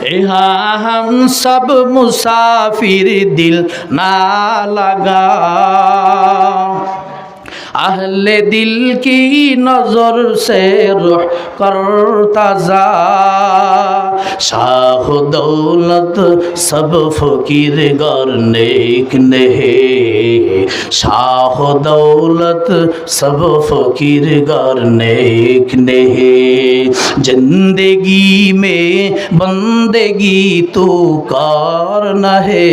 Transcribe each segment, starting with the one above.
यहाँ हम सब मुसाफिर दिल ना लगा, अहले दिल की नजर से रुह करता जा, शाह दौलत सब फकीर गर नेक नहीं, शाह दौलत सब फकीर गर नेक नहीं, जिंदगी में बंदगी तू कर नहे,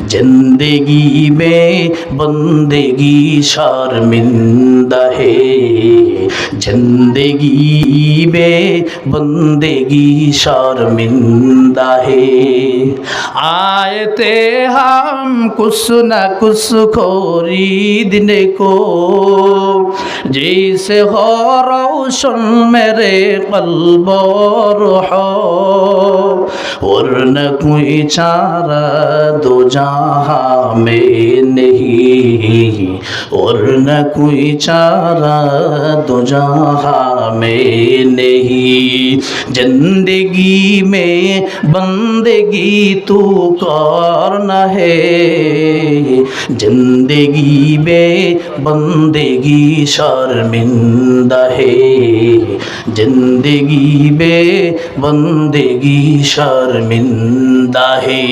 जिंदगी में बंदगी शर्मिंदा है, जिंदगी में बंदगी शर्मिंदा है। आए थे हम कुछ न कुछ खरीदने को, जैसे हो रोशन मेरे क़ल्ब और हो, और न कोई चारा दो जहां में नहीं, और न कोई चारा दो जहां में नहीं, जिंदगी में बंदगी तू करना है, जिंदगी में बंदगी शर्मिंदा है, जिंदगी में बंदगी शर्मिंदा है।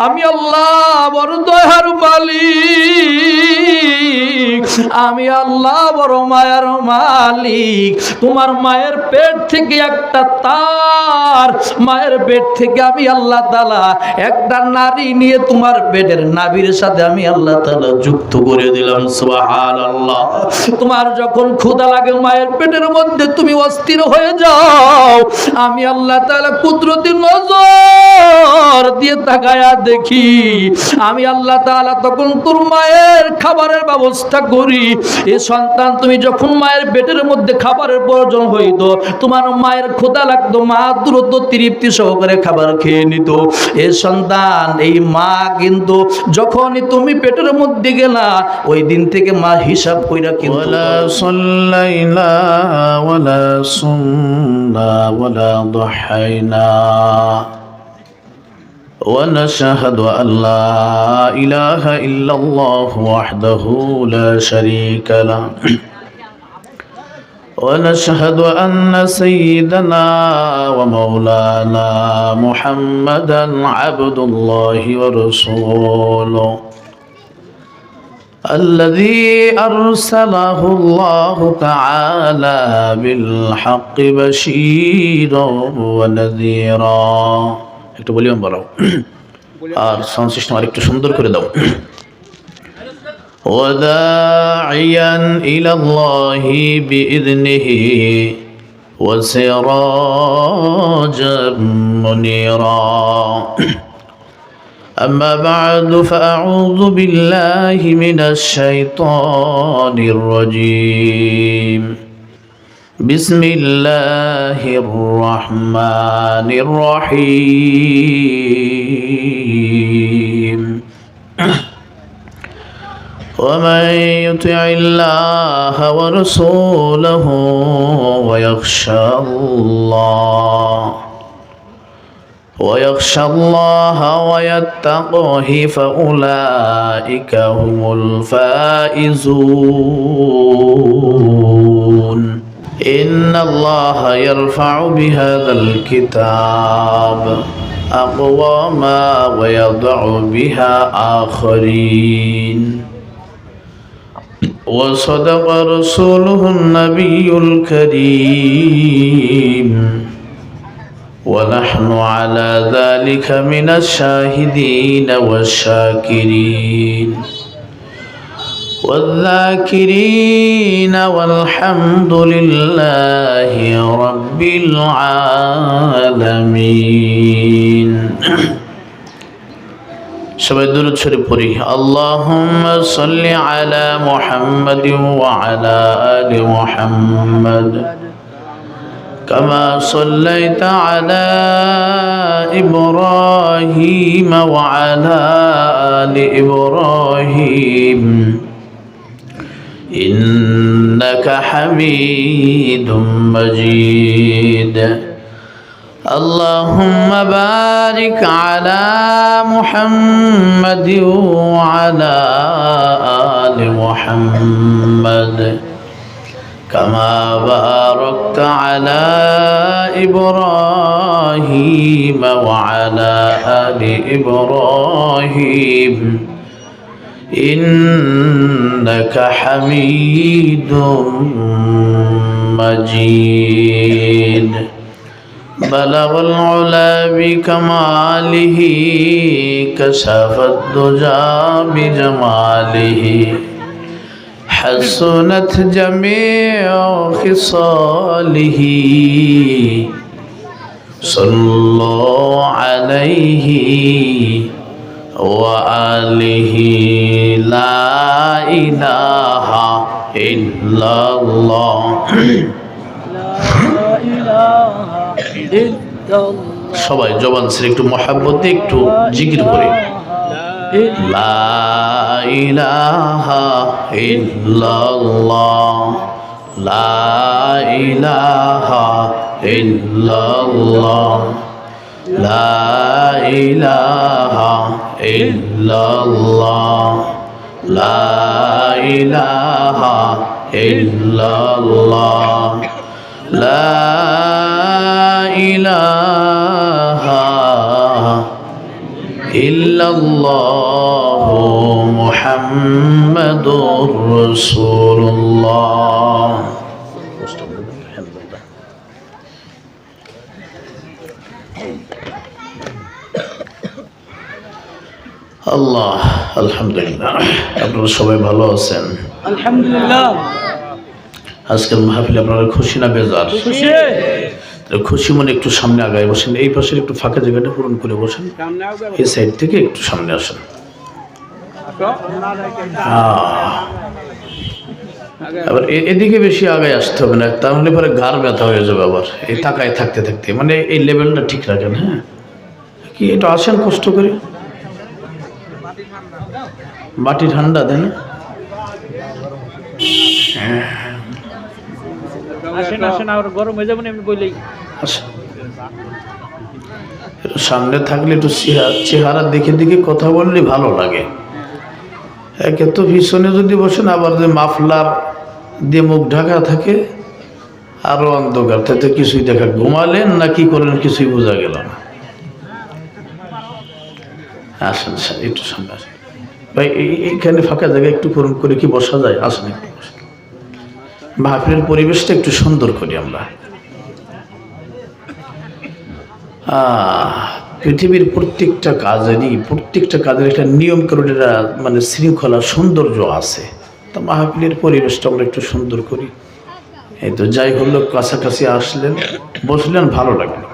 আমি আল্লাহ বড় দয়ার মালিক, আমি আল্লাহ বড় মায়ার মালিক। তোমার মায়ের পেট থেকে একটা তার, মায়ের পেট থেকে আমি আল্লাহ তাআলা একটা নারী নিয়ে তোমার পেটের নাভির সাথে আমি আল্লাহ তাআলা যুক্ত করে দিলাম। সুবহানাল্লাহ। তোমার যখন ক্ষুধা লাগে মায়ের পেটের মধ্যে তুমি অস্থির হয়ে যাও, আমি আল্লাহ তাআলা কুদরতি নজর দিয়ে তাকায়া দেখি, আমি আল্লাহ তাআলা তখন তোর মায়ের খাবারের ব্যবস্থা করি। এ সন্তান তুমি যখন মায়ের পেটের মধ্যে খাবারের প্রয়োজন হইত, তোমার মায়ের ক্ষুধা লাগতো, মা দ্রুত তৃপ্তি সহকারে খাবার খেয়ে নিত। এ সন্তান, এই মা কিন্তু যখনই তুমি পেটের মধ্যে গেলা, ওই দিন থেকে মা হিসাব কইরা কিন্তু ওয়ালা সাল্লাইনা ওয়ালা সুন্না ওয়ালা দুহাইনা ونشهد أن لا إله إلا الله وحده لا شريك له ونشهد أن سيدنا ومولانا محمدا عبد الله ورسوله الذي أرسله الله تعالى بالحق بشيرا ونذيرا। একটু ভলিউম বাড়াও আর সাউন্ড সিস্টেম আরেকটু সুন্দর করে দাও। وداعيا إلى الله بإذنه وسراجا منيرا، أما بعد فأعوذ بالله من الشيطان الرجيم، بسم الله الرحمن الرحيم، ومن يطع الله ورسوله ويخشى الله ويتقه فأولئك هم الفائزون، إن الله يرفع بهذا الكتاب أقواما ويضع بها آخرين، وصدق رسوله النبي الكريم، ونحن على ذلك من الشاهدين والشاكرين والذاكرين والحمد لله رب العالمين। সবাই দুরূদ শরীফ পড়ি। আল্লাহুম্মা সাল্লি আলা মুহাম্মাদিন ওয়া আলা আলি মুহাম্মাদ কামা সাল্লাইতা আলা ইব্রাহিম ওয়া আলা আলি ইব্রাহিম إنك حميد مجيد। اللهم بارك على محمد وعلى آل محمد كما باركت على إبراهيم وعلى آل إبراهيم إنك حميد مجيد بلغ العلا بكماله كشف الدجى بجماله حسنت جميع خصاله صلوا عليه وآله لا إله إلا الله সবাই জবান ছেড়ে একটু মহব্বত দিয়ে একটু জিকির করে লা ইলাহা ইল্লাল্লাহ লা ইলাহা ইল্লাল্লাহ লা ইলাহা ইল্লাল্লাহ লা ইলাহা ইল্লাল্লাহ লা ইলাহা ইল্লাল্লাহু মুহাম্মাদুর রাসূলুল্লাহ। আল্লাহ আলহামদুলিল্লাহ। আপনারা সবাই ভালো আছেন? আলহামদুলিল্লাহ। আজকের মাহফিলে আপনারা খুশি না বেজার? খুশি মনে একটু সামনে আগায় বসেন, এই পাশের একটু ফাঁকা জায়গাটা পূরণ করে বসেন, এই সাইড থেকে একটু সামনে আসেন। আবার এদিকে বেশি আগায় আসতে হবে না, তাহলে পরে ঘাড় ব্যথা হয়ে যাবে আবার এই তাকায় থাকতে থাকতে। মানে এই লেভেলটা ঠিক রাখেন। হ্যাঁ কি এটা আসেন কষ্ট করে, বাটি ঠান্ডা দেন। সামনে থাকলে একটু চেহারা দেখে দেখে কথা বললে ভালো লাগে। একে তো পিছনে যদি বসেন, আবার যে মাফলার দিয়ে মুখ ঢাকা থাকে আরো অন্ধকার, তাতে কিছুই দেখা, ঘুমালেন না কি করেন কিছুই বোঝা গেল না। আসেন একটু সামনে আসেন ভাই, এইখানে ফাঁকা জায়গায় একটু করুন করে কি বসা যায়? আসেন একটু বসেন, মাহফিলের পরিবেশটা একটু সুন্দর করি আমরা। পৃথিবীর প্রত্যেকটা কাজের একটা নিয়ম করে, মানে শৃঙ্খলা সৌন্দর্য আছে। তা মাহফিলের পরিবেশটা আমরা একটু সুন্দর করি। এই তো যাই হলো, কাছাকাছি আসলেন, বসলেন, ভালো লাগলো।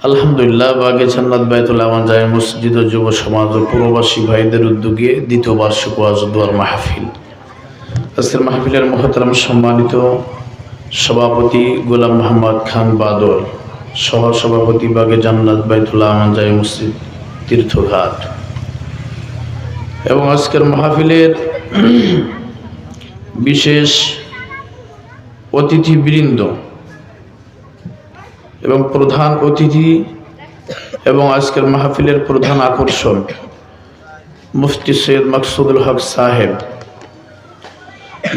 আলহামদুলিল্লাহ। বাগে জান্নাত বাইতুল আমান জামে মসজিদ ও যুব সমাজ ও প্রবাসী ভাইদের উদ্যোগে দ্বিতীয় বার্ষিক ওয়াজ ও দোয়ার মাহফিল। আজকের মাহফিলের মহতারাম সম্মানিত সভাপতি গোলাম মোহাম্মদ খান বাদল, সহ সভাপতি বাগে জান্নাত বাইতুল আমান জামে মসজিদ তীর্থঘাট, এবং আজকের মাহফিলের বিশেষ অতিথিবৃন্দ এবং প্রধান অতিথি এবং আজকের মাহফিলের প্রধান আকর্ষণ মুফতি সৈয়দ মাকসুদুল হক সাহেব,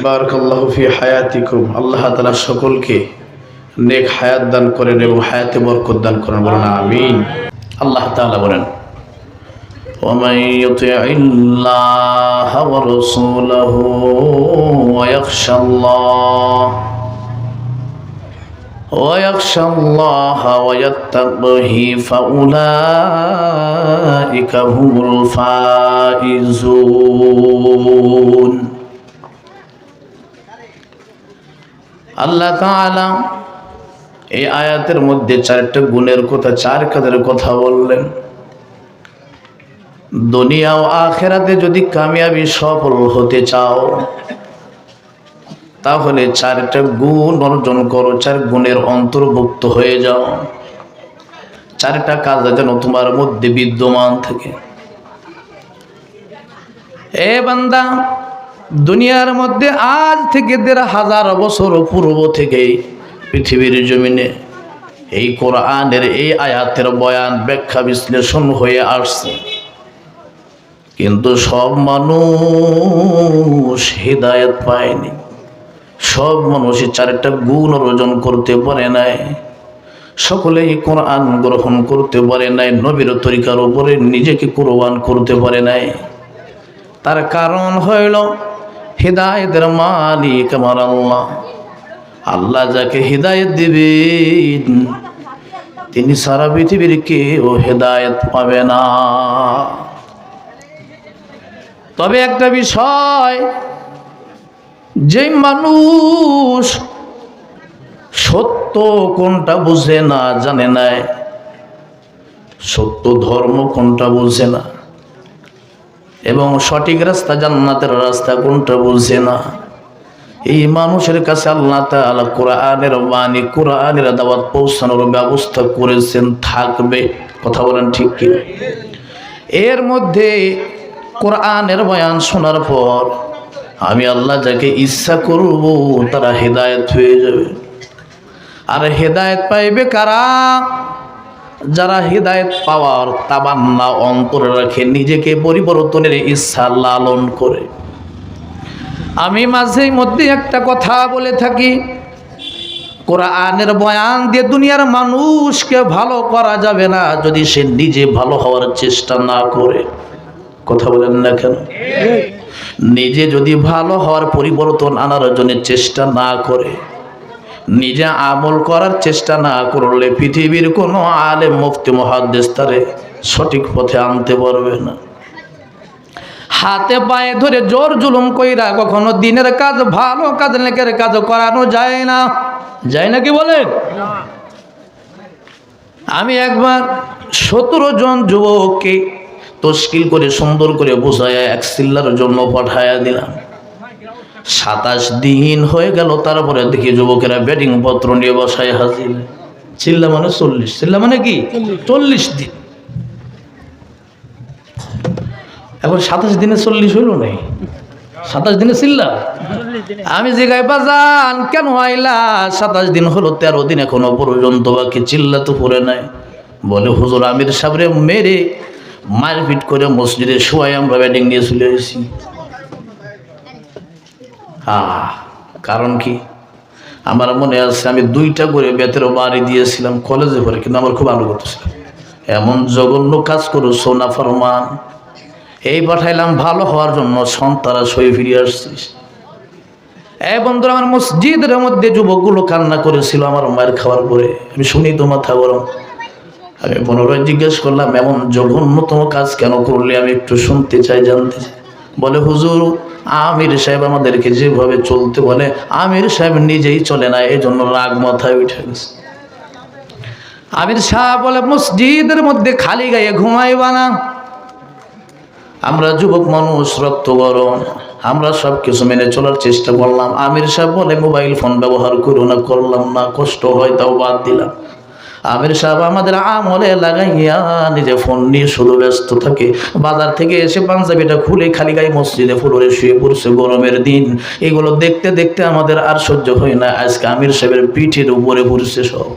বারাকাল্লাহু ফি হায়াতিকুম। আল্লাহ তাআলা সকলকে নেক হায়াত দান করেন এবং হায়াতে বরকত দান করেন, বলেন আমিন। আল্লাহ তাআলা বলেন, ওয়ামান ইউতিইল্লাহ ওয়া রাসূলাহু ওয়া ইয়াখশাল্লাহ ওয়া ইয়াত্তাকিহি ফাউলাইকা হুমুল ফাইজুন। আল্লাহ তাআলা এই আয়াতের মধ্যে চারটা গুণের কথা, চার কাজের কথা বললেন। দুনিয়া ও আখিরাতে যদি কামিয়াবি সফল হতে চাও, তাহলে চারটা গুণ অর্জন করো, চার গুণের অন্তর্ভুক্ত হয়ে যাও। চারটা কাজ যেন তোমার মধ্যে বিদ্যমান থাকে। এ বান্দা, দুনিয়ার মধ্যে আজ থেকে ১,৫০০ বছর পূর্ব থেকে পৃথিবীর জমিনে এই কোরআনের এই আয়াতের বয়ান ব্যাখ্যা বিশ্লেষণ হয়ে আসছে, কিন্তু সব মানুষ হিদায়াত পায়নি। সব মানুষই চারটা গুণ অর্জন করতে পারে নাই। সকলেই কোরআন গ্রহণ করতে পারে নাই, নবীর তরিকার উপরে নিজেকে কোরবান করতে পারে নাই। তার কারণ হইল হিদায়াতের মালিক আমার আল্লাহ। আল্লাহ যাকে হিদায়াত দিবেন তিনি সারা পৃথিবীর কেউ হিদায়াত পাবে না। তবে একটা বিষয়, যে মানুষ সত্য কোনটা বুঝে না, জানে না, সত্য ধর্ম কোনটা বুঝে না, এবং সঠিক রাস্তা জান্নাতের রাস্তা কোনটা বুঝে না, এই মানুষের কাছে আল্লাহ তাআলা কোরআনের বাণী, কোরআনের দাওয়াত পৌঁছানোর ব্যবস্থা করেছেন, থাকবে। কথা বলেন ঠিক কি? এর মধ্যে কোরআনের বয়ান শোনার পর আমি আল্লাহ যাকে ইচ্ছা করব তারা হেদায়েত হয়ে যাবে। আর হেদায়েত পাইবে কারা? যারা হেদায়েত পাওয়ার তামান্না অন্তরে রাখে, নিজেকে পরিবর্তনের ইচ্ছা লালন করে। আমি মাঝে মধ্যে একটা কথা বলে থাকি, কোরআনের বয়ান দিয়ে দুনিয়ার মানুষকে ভালো করা যাবে না যদি সে নিজে ভালো হওয়ার চেষ্টা না করে। কথা বলেন না কেন? নিজে যদি ভালো হওয়ার পরিবর্তন আনার জন্য চেষ্টা না করে, নিজে আমল করার চেষ্টা না করলে পৃথিবীর কোনো আলেম মুফতি মুহাদ্দিস তারে সঠিক পথে আনতে পারবে না। হাতে পায়ে ধরে জোর জুলুম কইরা কখনো দিনের কাজ, ভালো কাজ, নেকের কাজ করানো যায় না। যায় না কি বলেন? আমি একবার 17 জন যুবককে তশকিল করে সুন্দর করে বোঝায় এক চিল্লার জন্য পাঠায়া দিলাম। 27 দিন হয়ে গেল, তারপরে দেখি যুবকেরা ব্যাটিং পত্র নিয়ে বসায় হাজির। চিল্লা মানে 40, চিল্লা মানে কি 40 দিন। এখন 27 দিনে 40 হইল নাই, 27 দিনে চিল্লা। আমি জিগাই বাজান কেন আইলা? 27 দিন হলো, 13 দিন এখনো পর্যন্ত বাকি, চিল্লা তো পড়ে নাই। বলে হুজুর আমির সাহেবরে মেরে মারপিট করে মসজিদে শোয়াই আমরা ব্যাটিং নিয়ে চলে এসেছি। কারণ কি? আমার মনে আছে আমি 2টা করে বেতের বাড়ি দিয়েছিলাম কলেজে পড়ে, কিন্তু আমার খুব আনন্দ ছিল। এমন জঘন্য কাজ করো সোনা ফরমান, এই পাঠাইলাম ভালো হওয়ার জন্য, সন্তারা সই ফিরে আসছিস। এই বন্ধুরা, আমার মসজিদের মধ্যে যুবকগুলো কান্না করেছিল আমার মায়ের খাওয়ার পরে। আমি শুনি তো মাথা গরম। আমি পুনরায় জিজ্ঞেস করলাম এমন জঘন্যতম কাজ কেন করলে? আমি একটু শুনতে চাই, জানতে চাই। বলে হুজুর আমির সাহেব আমাদেরকে যেভাবে চলতে বলে, আমির সাহেব নিজেই চলে না, এই জন্য রাগ মাথায় উঠে গেছে। আমির সাহেব বলে মসজিদের মধ্যে খালি গায়ে ঘুমাইবা না। আমরা যুবক মানুষ, রক্ত গরম, আমরা সব কিছু মেনে চলার চেষ্টা করলাম। আমির সাহেব বলে মোবাইল ফোন ব্যবহার করো না, করলাম না, কষ্ট হয় তাও বাদ দিলাম। আমির সাহেব আমাদের আমলে লাগাইয়া নিজে ফোন নিয়ে শুধু ব্যস্ত থাকে। বাজার থেকে এসে পাঞ্জাবিটা খুলে খালি গায়ে মসজিদে ফ্লোরে শুয়ে পড়ছে, গরমের দিন। এগুলো দেখতে দেখতে আমাদের আর সহ্য হয় না। আজকে আমির সাহেবের পিঠের উপরে পড়ছে সব।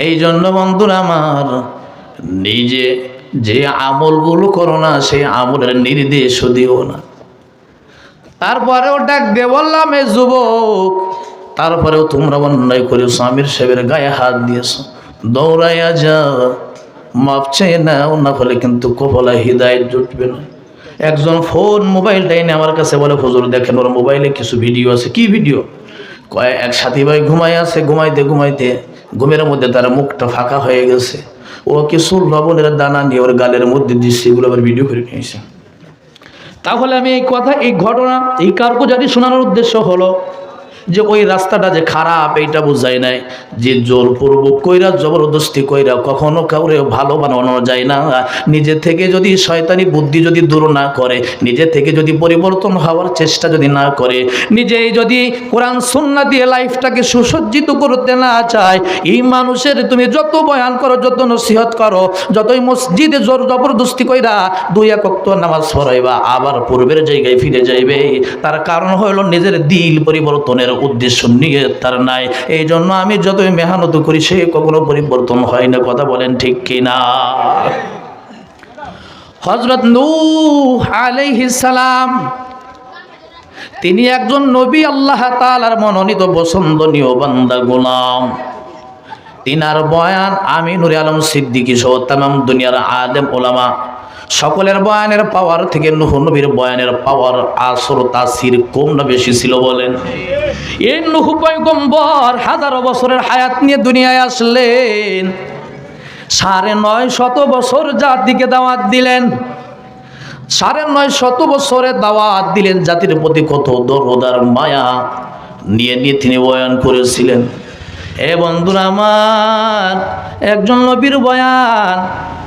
এই জন্য বন্ধুরা আমার, নিজে যে আমলগুলো করো না সেই আমলের নির্দেশও দিও না। তারপরেও ডাক দিয়ে বললাম এ যুবক, তারপরেও তোমরা অন্যায় করেছো, আমির সাহেবের গায়ে হাত দিয়েছো, দৌড়াইয়া যা, মাপ চেয়ে নাও, না হলে কিন্তু কপালে হিদায়াত জুটবে না। একজন ফোন মোবাইলটা এনে আমার কাছে বলে হুজুর দেখেন ওর মোবাইলে কিছু ভিডিও আছে। কি ভিডিও? কয় এক সাথী ভাই ঘুমাই আছে, ঘুমাইতে ঘুমাইতে ঘুমের মধ্যে তার মুখটা ফাঁকা হয়ে গেছে, ও কিছু লবণের দানা নিয়ে ওর গালের মধ্যে দিচ্ছে, এগুলো আবার ভিডিও করে নিয়েছে। তাহলে আমি এই কথা, এই ঘটনা, এই কারগুজারি শোনানোর উদ্দেশ্য হলো যে ওই রাস্তাটা যে খারাপ এইটা বুঝাই নাই, যে জোরপূর্বক কইরা জবরদস্তি কইরা কখনো কাউরে ভালো বানানো যায় না। নিজে থেকে যদি শয়তানি বুদ্ধি যদি দূর না করে, নিজে থেকে যদি পরিবর্তন হওয়ার চেষ্টা যদি না করে, নিজেই যদি কোরআন সুন্নাহ দিয়ে লাইফটাকে সুসজ্জিত করতে না চায়, এই মানুষের তুমি যত বয়ান করো, যত নসিহত করো, যতই মসজিদে জোর জবরদস্তি কইরা 2 ওয়াক্ত নামাজ পড়াইবা, আবার পূর্বের জায়গায় ফিরে যাইবে। তার কারণ হলো নিজের দিল পরিবর্তনের উদ্দেশ্য নিয়ে তার নাই। এই জন্য আমি যতই মেহনত করি সে কখনো পরিবর্তন হয় না। কথা বলেন ঠিক কিনা? হযরত নূহ আলাইহিস সালাম তিনি একজন নবী, আল্লাহ তাআলার মনোনীত পছন্দনীয় বান্দা গোলাম। তিনার বয়ান আমি নূরে আলম সিদ্দিকী সহ তামাম দুনিয়ার আলেম ওলামা সকলের বয়ানের পাওয়ার থেকে নূহ নবীর বয়ানের পাওয়ার, আসর, তাসির কম না বেশি ছিল বলেন? এই নূহ পয়গম্বর হাজারো বছরের হায়াত নিয়ে দুনিয়ায় আসলেন। 950 বছর জাতিকে দাওয়াত দিলেন। 950 বছরে দাওয়াত দিলেন, জাতির প্রতি কত দরদ আর মায়া নিয়ে নিয়ে তিনি বয়ান করেছিলেন। এ বন্ধুরা আমার, একজন নবীর বয়ান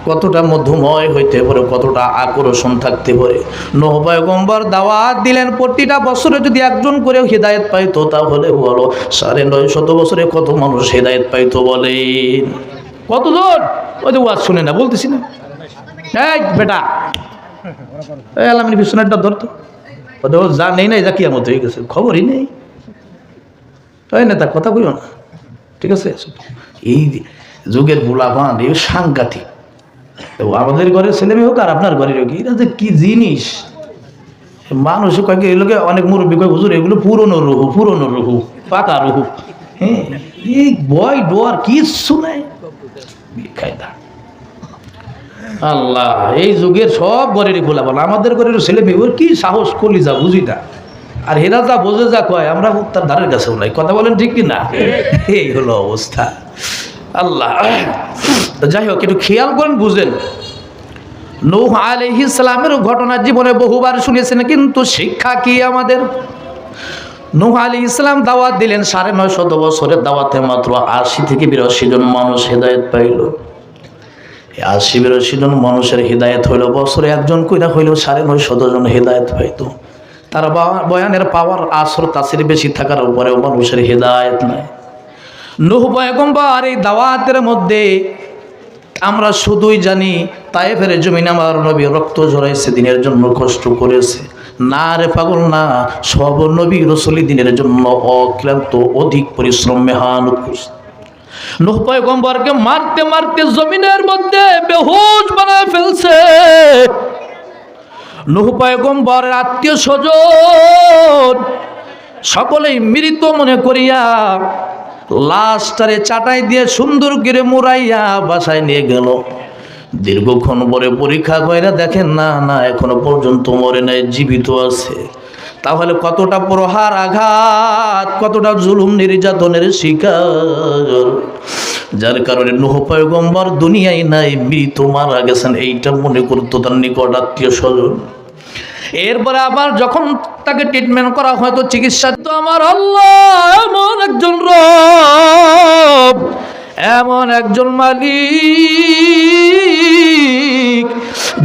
কতটা মধুময় হইতে পারে, কতটা আকর্ষণ থাকতে পারে। নূহ পয়গম্বর দাওয়াত দিলেন, প্রতিটা বছরে যদি একজন করে হিদায়াত পাইতো তাহলে বলো 950 বছরে কত মানুষ হিদায়াত পাইতো বলেন? কতজন? ওই যে ওয়াজ শুনে না, বলতেছি না, এই বেটা এই আলামিন বিশ্বনাথটা ধরতো, ওদের যা নেই না, যা কিয়ামত হয়ে গেছে, খবরই নেই। তাই না, তার কথা বলিও না, ঠিক আছে? এই যুগের বুলাবান এই সাংঘাতিক। আমাদের ঘরের ছেলে মেয়ে হোক আর আপনার ঘরের হোক, এটা যে কি জিনিস! মানুষ কয়েক এগুলোকে অনেক মুরব্বী কয়েক হুজুর এগুলো পুরনো রুহু, পাকা রুহু। হ্যাঁ, এই বয় ডোয়ার কিচ্ছু নাই। আল্লাহ, এই যুগের সব ঘরেরই বুলাবান, আমাদের ঘরের ছেলে মেয়ে কি সাহস করলি যা বুঝি না। আর হেরা যা বোঝে যা কয়, আমরা তার ধারের কাছেও নাই। কথা বলেন ঠিক কি না? এই হলো অবস্থা। আল্লাহ, যাই হোক, একটু খেয়াল করেন, বুঝেন। নূহ আলাইহিস সালামের ঘটনা জীবনে বহুবার শুনেছেন, কিন্তু শিক্ষা কি আমাদের? নূহ আলাইহিস সালাম দাওয়াত দিলেন, 950 বছরের দাওয়াতে মাত্র 80 থেকে 82 জন মানুষ হেদায়েত পাইল। 80-82 জন মানুষের হেদায়েত হইল, বছরে একজন কইরা হইল 950 জন হেদায়েত পাইতো। তার বয়ানের পাওয়ার, আসর, তাসির বেশি থাকার উপরেও মানুষের হেদায়েত নাই। নূহ পয়গম্বর এই দাওয়াতের মধ্যে আমরা শুধুই জানি তায়েফের জমিনে আমার নবী রক্ত ঝরাইছে, দিনের জন্য কষ্ট করেছে। না রে পাগল না, সব নবী রাসূল দিনের জন্য অক্লান্ত অধিক পরিশ্রম মেহনত করছে। নূহ পয়গম্বরকে মারতে মারতে জমিনের মধ্যে বেহুশ বানায় ফেলছে। নূহ পয়গম্বরের আত্মীয় স্বজন সকলেই মৃত মনে করিয়া লাশটারে চাটাই দিয়ে সুন্দর করে মুড়াইয়া বাসায় নিয়ে গেল। দীর্ঘক্ষণ পরে পরীক্ষা কইরা দেখেন না না, এখনো পর্যন্ত মরে নাই, জীবিত আছে। তাহলে কতটা প্রহার আঘাত, কতটা জুলুম নির্যাতনের শিকার, যার কারণে নূহ পয়গম্বর দুনিয়ায় নাই, মৃত মারা গেছেন, এইটা মনে করতো তার নিকট আত্মীয় স্বজন। এরপরে আবার যখন তাকে ট্রিটমেন্ট করা হয়, তো চিকিৎসা, তো আমার আল্লাহ এমন একজন রব, এমন একজন মালিক,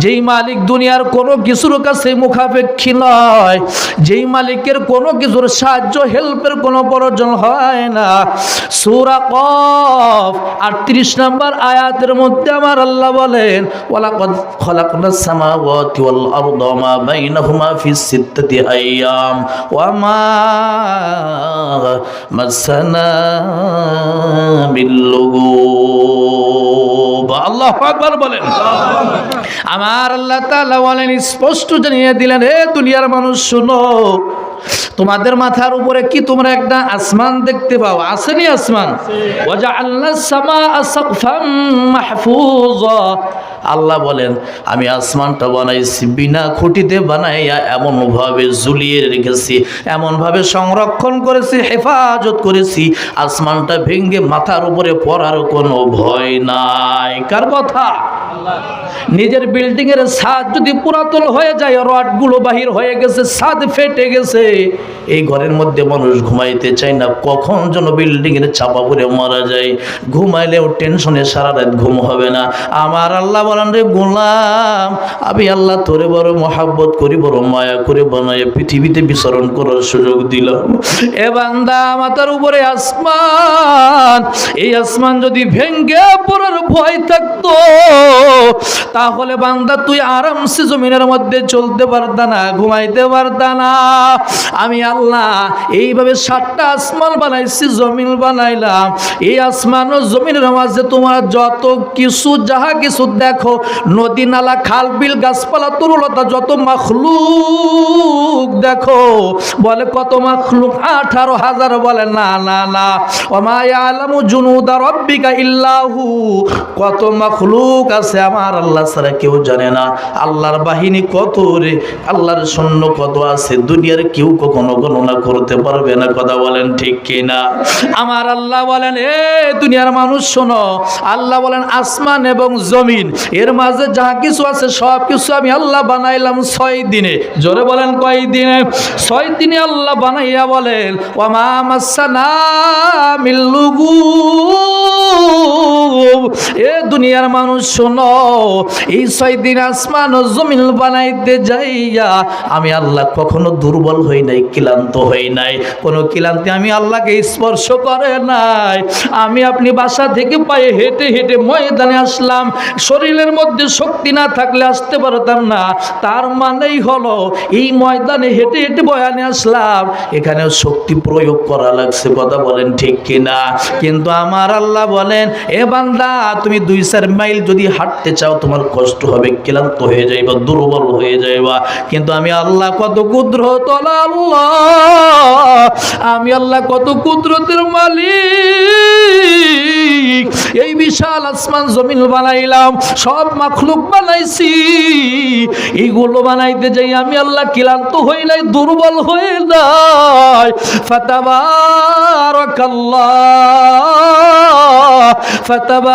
যেই মালিক দুনিয়ার কোনো কিছুর কাছে মুখাপেক্ষী নয়, যেই মালিকের কোনো কিছুর সাহায্য হেল্পের কোনো প্রয়োজন হয় না। সূরা কফ 38 নম্বর আয়াতের মধ্যে আমার আল্লাহ বলেন, ওয়ালাকাদ খালাকনাস সামাওয়াতি ওয়াল আরদা ওয়া মা বাইনাহুমা ফি সিত্তাতি আইয়াম ওয়া মা মাসানা বিল লুগুব। আল্লাহু আকবার বলেন। আমার আল্লাহ তাআলা বলেন, স্পষ্ট জানিয়ে দিলেন, হে দুনিয়ার মানুষ শুনো, তোমাদের মাথার উপরে কি তোমরা একটা আসমান দেখতে পাও? আসেনি আসমান? ওয়াজআলনাস সামাআ সাকফাম মাহফুজা। আল্লাহ বলেন, আমি আসমানটা বানাইছি বিনা খুঁটিতে বানাইয়া, এমন ভাবে ঝুলিয়ে রেখেছি, এমন ভাবে সংরক্ষণ করেছি, হেফাজত করেছি, আসমানটা ভেঙে মাথার উপরে পড়ার কোনো ভয় নাই। কার কথা? নিজের বিল্ডিং এর ছাদ যদি পুরাতন হয়ে যায়, রডগুলো বাহির হয়ে গেছে, ছাদ ফেটে গেছে, এই ঘরের মধ্যে মানুষ ঘুমাইতে চায় না, কখন যেন বিল্ডিং এর চাপা পড়ে মারা যায়। ঘুমাইলেও টেনশনে সারা রাত ঘুম হবে না। আমার আল্লাহ বলেন, রে গোলাম, আমি আল্লাহ তোরে বড় মহাব্বত করি, বড় মায়া করে বানায় পৃথিবীতে বিচরণ করার সুযোগ দিলাম। এ বান্দা, মাথার উপরে আসমান, এই আসমান যদি ভেঙ্গে পড়ার ভয় থাকতো, তাহলে বান্দা তুই আরামসে জমিনের মধ্যে চলতে পারতা না, ঘুমাইতে পারতা না। আমি আল্লাহ এইভাবে 7টা আসমান বানাইছি, জমিন বানাইলাম। এই আসমান ও জমিনের মাঝে তোমার যত কিছু, যাহা কিছু দেখো, নদী নালা খাল বিল গাছপালা তরুলতা, যত মাখলুক দেখো, বলে কত মাখলুক? 18,000। বলে না না না, ওমা ইয়ালামু জুনুদা রাব্বিকা ইল্লাহু। কত মাখলুক আছে আমার আল্লাহ ছাড়া কেউ জানে না। আল্লাহর বাহিনী কত রে, আল্লাহর সৈন্য কত আছে, দুনিয়ার কেউ কখনো গণনা করতে পারবে না। কথা বলেন ঠিক কিনা? আমার আল্লাহ বলেন, এ দুনিয়ার মানুষ শোনো, আল্লাহ বলেন আসমান এবং জমিন এর মাঝে যা কিছু আছে সব কিছু আমি আল্লাহ বানাইলাম 6 দিনে। জোরে বলেন কয় দিনে? 6 দিনে আল্লাহ বানাইয়া বলেন, ওয়া মা মাসানা মিন লুগুব। এ দুনিয়ার মানুষ শোনো, এই 6 দিন আসমান ও জমিন বানাইতে যাইয়া আমি আল্লাহ কখনো দুর্বল হই নাই, ক্লান্ত হই নাই। কোনো ক্লান্তি আমি আল্লাহকে স্পর্শ করে নাই। আমি আপনি বাসা থেকে পায়ে হেঁটে হেঁটে ময়দানে আসলাম, শরীরের মধ্যে শক্তি না থাকলে আসতে পারতাম না। তার মানেই হলো এই ময়দানে হেঁটে হেঁটে বয়ানে আসলাম, এখানেও শক্তি প্রয়োগ করা লাগছে। কথা বলেন ঠিক কিনা? কিন্তু আমার আল্লাহ বলেন, এ বান্দা, তুমি 2-4 মাইল যদি হাঁটতে চাও, তোমার কষ্ট হবে, ক্লান্ত হয়ে যাইবা, দুর্বল হয়ে যাইবা। কিন্তু আমি আল্লাহ কত কুদরত আল্লাহ, আমি আল্লাহ কত কুদরতের মালিক। এই বিশাল আসমান জমিন বানাইলাম, সব মাখলুক বানাইছি, এইগুলো বানাইতে যাই আমি আল্লাহ ক্লান্ত হই নাই, দুর্বল হয়ে নাই।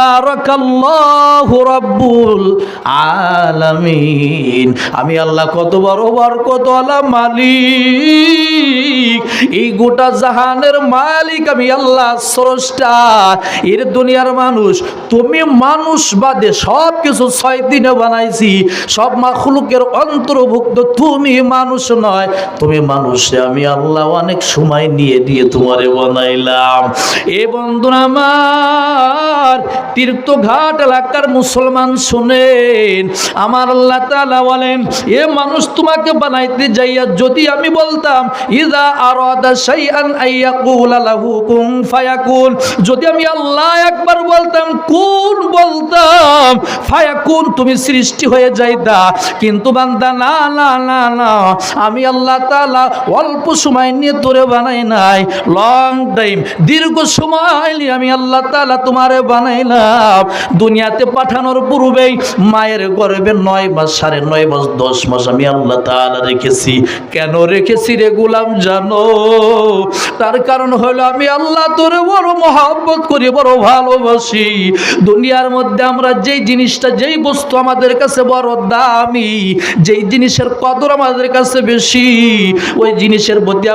ফাতাবারাকাল্লাহু রাব্বুল আলামিন। আমি আল্লাহ কত বড় বরকত ওয়ালা মালিক, এই গোটা জাহানের মালিক আমি আল্লাহ, স্রষ্টা। এর দুনিয়ার মানুষ, তুমি মানুষ বাদে সব কিছু 6 দিনে বানাইছি, সব মাখলুকের অন্তর্ভুক্ত। তুমি মানুষ নয়, তুমি মানুষে আমি আল্লাহ অনেক সময় নিয়ে দিয়ে তোমারে বানাইলাম। এ বন্ধুরা আমার, তীর্থঘাট এলাকার মুসলমান শুনেন, আমার আল্লাহ তাআলা বলেন, এ মানুষ তোমাকে বানাইতে যাইয়া যদি আমি বলতাম, ইযা আরাদা শাইআন আইয়াকুলা লাহু কুন ফায়াকুন, যদি আমি আল্লাহ একবার বলতাম কুন, বলতাম ফায়াকুন, তুমি সৃষ্টি হয়ে যাইতা। কিন্তু বান্দা না না না না, আমি আল্লাহ তাআলা অল্প সময় নিয়ে তোরে বানাই নাই, লং টাইম, দীর্ঘ সময় নিয়ে আমি আল্লাহ তাআলা তোমারে বানাইলাম। দুনিয়াতে পাঠানোর পূর্বেই মায়ের গর্ভে 9 মাস, 9.5 মাস, 10 মাস আমি আল্লাহ তাআলা রেখেছি। কেন রেখেছি রে গোলাম জানো? তার কারণ হলো আমি আল্লাহ তোরে বড় মহব্বত করি, বড় ভালোবাসি। দুনিয়ার মধ্যে আমরা যেই জিনিসটা, যেই বস্তু আমাদের কাছে বড় দামি, যেই জিনিসের কদর আমাদের কাছে বেশি, ওই জিনিসের প্রতি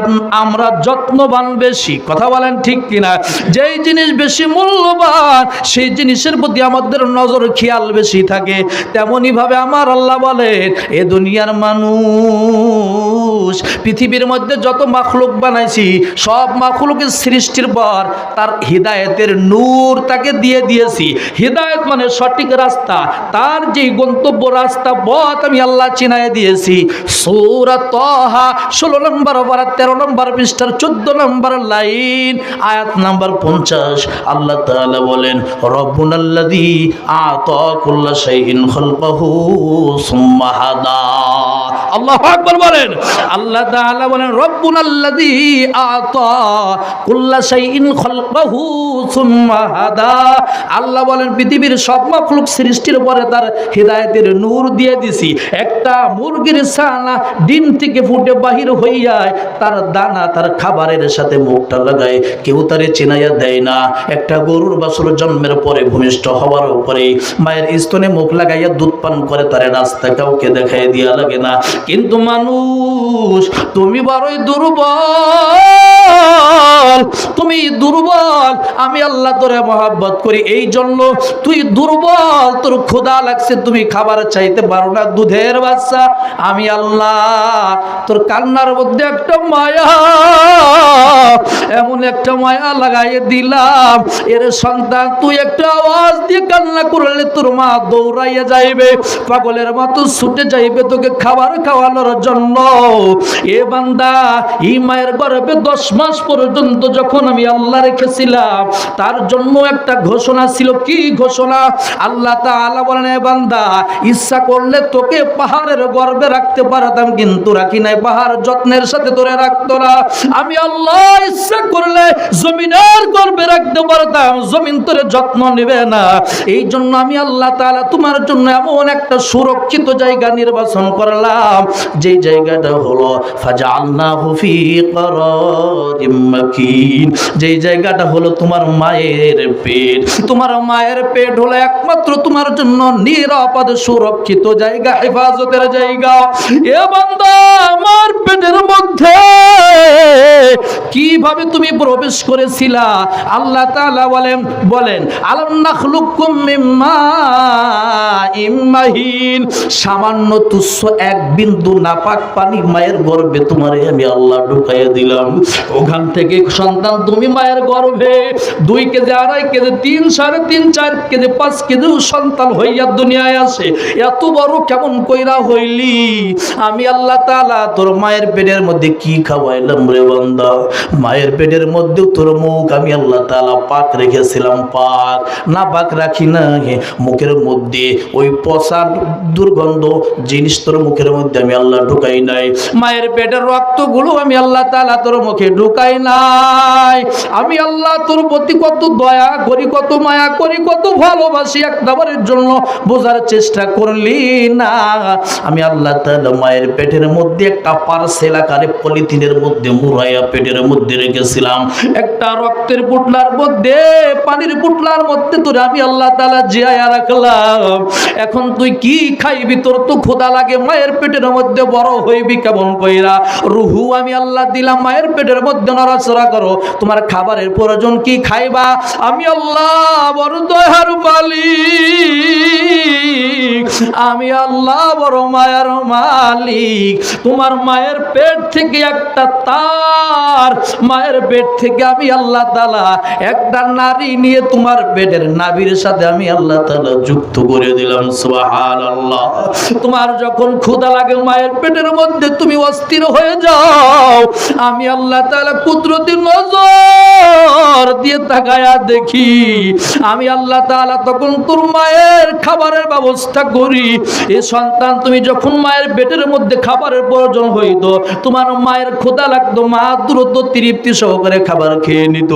আমরা যত্নবান বেশি। কথা বলেন ঠিক কিনা? যেই জিনিস বেশি মূল্যবান, সেই জিনিসের প্রতি আমাদের নজর খেয়াল বেশি থাকে। তেমনি ভাবে আমার আল্লাহ বলেন, এ দুনিয়ার মানুষ, পৃথিবীর মধ্যে যত মাখলুক বানাইছি, সব মাখলুকের সৃষ্টির পর তার হিদায়েতের নূর তাকে দিয়ে দিয়েছি। হিদায়েত মানে সঠিক রাস্তা, তার যে গন্তব্য রাস্তা পথ আমি আল্লাহ চিনায় দিয়েছি। সূরা তাহা 16 নম্বর পারা 13 নম্বর পৃষ্ঠার 14 নম্বর লাইন, আয়াত নাম্বার 50। আল্লাহ তাআলা বলেন, রব্বুনাল্লাযী আতা কুল্লা শাইইন খালকাহু সুম্মা হাদা। আল্লাহু আকবার বলেন। আল্লাহ তাআলা বলেন, রব্বুনাল্লাযী আতা কুল্লা শাইইন খালকাহু সুম্মা হাদা। আল্লাহ বলেন, পৃথিবীর সব মাখলুক সৃষ্টির পরে তার হিদায়াতের নূর দিয়ে দিছি। একটা মুরগির ছানা ডিম থেকে ফুটে বাহির হইয়া তার দানা, তার খাবারের সাথে মুখটা লাগায়, কেউ তারে চিনাইয়া দেয় না। একটা গরুর বছর জন্মের পরে ভূমিষ্ঠ হওয়ার পরে মায়ের স্তনে মুখ লাগাইয়া দুধ পান করে, তার রাস্তা কাউকে দেখাই দিয়া লাগে না। কিন্তু মানুষ তুমি বড়ই দুর্বল, তুমি দুর্বল। আমি আল্লাহ তোরে মহব্বত করি, এই জন্য তুই দুর্বল, তোর ক্ষুধা লাগছে, তুমি খাবার চাইতে পারো না, দুধের বাচ্চা। আমি আল্লাহ তোর কান্নার মধ্যে একটা মায়া, এমন একটা মায়া লাগাইয়ে দিলাম, এর সন্তান তুই একটা আওয়াজ দিয়ে কান্না করলে তোর মা দৌড়াইয়া যাইবে, পাগলের মতো ছুটে যাইবে তোকে খাবার খাওয়ানোর জন্য। এ বান্দা, এই মায়ের গর্ভে 10 মাস পর্যন্ত যখন আমি আল্লাহ রেখেছিলাম, তার জন্য একটা ঘোষণা ছিল। কি ঘোষণা? আল্লাহ তাআলা বলেন, এ বান্দা, ইচ্ছা করলে তোকে পাহাড়ের গর্ভে রাখতে পারতাম, কিন্তু রাখি নাই। পাহাড় যত্নের সাথে তোরে রাখতো না। আমি আল্লাহ ইচ্ছা করলে জমিনের গর্ভে রাখতে পারতাম, জমিন তোরে যত্ন নেবে না। এই জন্য আমি আল্লাহ তাআলা তোমার জন্য এমন একটা সুরক্ষিত জায়গা নির্বাচন করলাম, যে জায়গাটা হলো ফাজআলনাহু ফি করারিম মাকিন, যে জায়গাটা হলো তোমার মায়ের পেট। তোমার মায়ের পেট হলো একমাত্র তোমার জন্য নিরাপদ সুরক্ষিত জায়গা, হেফাজতের জায়গা। এ বান্দা, আমার পেটের মধ্যে কিভাবে তুমি প্রবেশ করেছিলা? আল্লাহ তাআলা বলেন আলাম নাখলুকুম মিন মাইন মাহিন, সামান্য তুচ্ছ এক বিন্দু নাপাক পানি মায়ের গর্ভে তোমারে আমি আল্লাহ ঢুকাইয়া দিলাম। ওখান থেকে সন্তান তুমি মায়ের গর্ভে 2 কেজি, 2.5 কেজি, 3, 3.5, 4 কেজি, 5 কেজি সন্তান হইয়া দুনিয়ায় আসে। এত বড় কেমন কইরা হইলি? আমি আল্লাহ তাআলা তোর মায়ের পেটের মধ্যে কি খাওয়াইলাম রে বান্দা? মায়ের পেটের মধ্যে তোর মুখ আমি আল্লাহ তাআলা পাক রেখেছিলাম। পাক না পাক রাখি না, মুখের মধ্যে ওই পচা দুর্গন্ধ জিনিস তোর মুখের মধ্যে আমি আল্লাহ ঢুকাই নাই। মায়ের পেটের রক্তগুলো আমি আল্লাহ তাআলা তোর মুখে ঢুকাই নাই। আমি আল্লাহ তোর প্রতি কত দয়া করি, কত মায়া করি, কত ভালোবাসি, একবারের জন্য বোঝার চেষ্টা করলি না। আমি আল্লাহ তাআলা মায়ের পেটের মধ্যে একটা পার্সেল আকারে পলিথিনের মধ্যে মুড়াইয়া পেটের মধ্যে রেখেছিলাম। একটা রক্তের পুটলার মধ্যে, পানির পুটলার মধ্যে তোরে আমি আল্লাহ তাআলা জিয়ায়া রাখলাম। এখন তুই কি খাইবি? তোর তো ক্ষুধা লাগে, মায়ের পেটের মধ্যে বড় হইবি কেমন কইরা? রুহু আমি আল্লাহ দিলাম, মায়ের পেটের মধ্যে নড়াচড়া করো। তোমার খাবারের প্রয়োজন কি? খাইবা। আমি আল্লাহ বড় দয়ার মালিক, আমি আল্লাহ বড় মায়ার মালিক। তোমার মায়ের পেট থেকে একটা তার, মায়ের পেট থেকে আমি আল্লাহ তাআলা একটা নারী নিয়ে তোমার পেটের নাভির সাথে আমি আল্লাহ তাআলা যুক্ত করে দিলাম। সুবহানাল্লাহ। তোমার যখন ক্ষুধা লাগে মায়ের পেটের মধ্যে, তুমি অস্থির হয়ে যাও, আমি আল্লাহ তাআলা কুদরতি নজর দিয়ে তাকায়া দেখি, আমি আল্লাহ তাআলা তখন তোর মায়ের খাবারের ব্যবস্থা করি। এ সন্তান, তুমি যখন মায়ের পেটের মধ্যে খাবারের প্রয়োজন হইতো, তোমার মায়ের ক্ষুধা লাগতো, মা দ্রুত তৃপ্তি সহকারে খাবার খেয়ে নিত।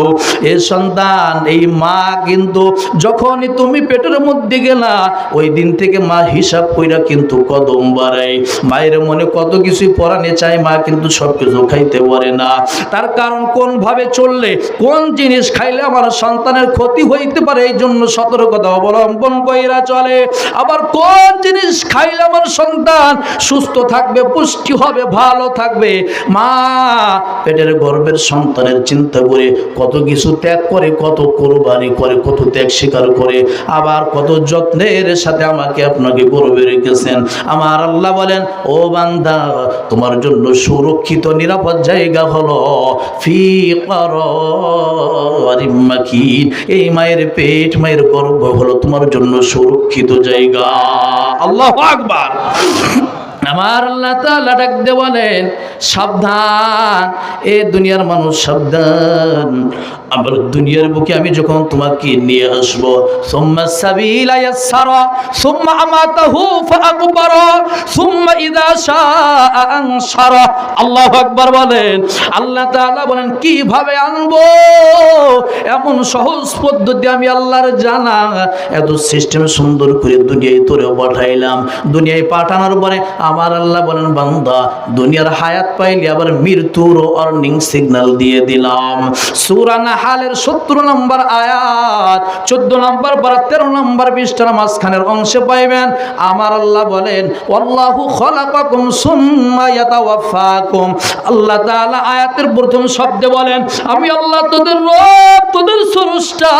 এ সন্তান, এই মা কিন্তু যখনই তুমি পেটের মধ্যে গেলা, ওই দিন থেকে মা হিসাব কইরা কিন্তু কদম বাড়াই। মায়ের মনে কত কিছু পরাণে চায়, মা কিন্তু সবকিছু খাইতে পারে না। তার কারণ কোন ভাবে চললে, কোন জিনিস খাইলে আমার সন্তানের ক্ষতি হইতে পারে, এই জন্য সতর্কতা অবলম্বন কইরা চলে। আবার কোন জিনিস খাইলে আমার সন্তান সুস্থ থাকবে, পুষ্টি হবে, ভালো থাকবে। মা পেটের গর্ভের সন্তানের চিন্তা করে কত কিছু ত্যাগ করে, কত কোরবানি করে, কত ত্যাগ স্বীকার করে, আবার কত যত্নের সাথে আমাকে আপনাকে গর্ভে রেখেছেন। আমার আল্লাহ বলেন, ও বান্দা, তোমার জন্য সুরক্ষিত নিরাপদ জায়গা হলো ফি করারিম মাকিন। এই মায়ের পেট, মায়ের গর্ভ হলো তোমার জন্য সুরক্ষিত জায়গা। আল্লাহু আকবার। আমার আল্লাহ তাআলা ডাক দিয়ে বলেন, সাবধান এ দুনিয়ার মানুষ, সাবধান। আমার দুনিয়ার বুকে আমি যখন তোমাকে নিয়ে আসবো, সুম্মা সাবিলা ইয়াসসারা সুম্মা আমাতাহু ফাআকবারা সুম্মা ইযা শাআ আনশারা। আল্লাহু আকবার বলেন। আল্লাহ তাআলা বলেন, কিভাবে আনবো? এমন সহজ পদ্ধতি আমি আল্লাহর জানা। এত সিস্টেম সুন্দর করে দুনিয়ায় তোরে পাঠাইলাম। দুনিয়ায় পাঠানোর পরে আমার আল্লাহ বলেন বান্দা দুনিয়ার হায়াত পাইলে আবার মৃত্যুর ওয়ার্নিং সিগন্যাল দিয়ে দিলাম। সূরা নাহালের 70 নম্বর আয়াত, 14 নম্বর পারা 13 নম্বর পৃষ্ঠার মাঝখানের অংশে পাইবেন আমার আল্লাহ বলেন আল্লাহু খলাকাকুম সুম্মা ইয়াতাওয়াফাকুম। আল্লাহ তাআলা আয়াতের প্রথম শব্দে বলেন আমি আল্লাহ তোদের রব, তোদের স্রষ্টা,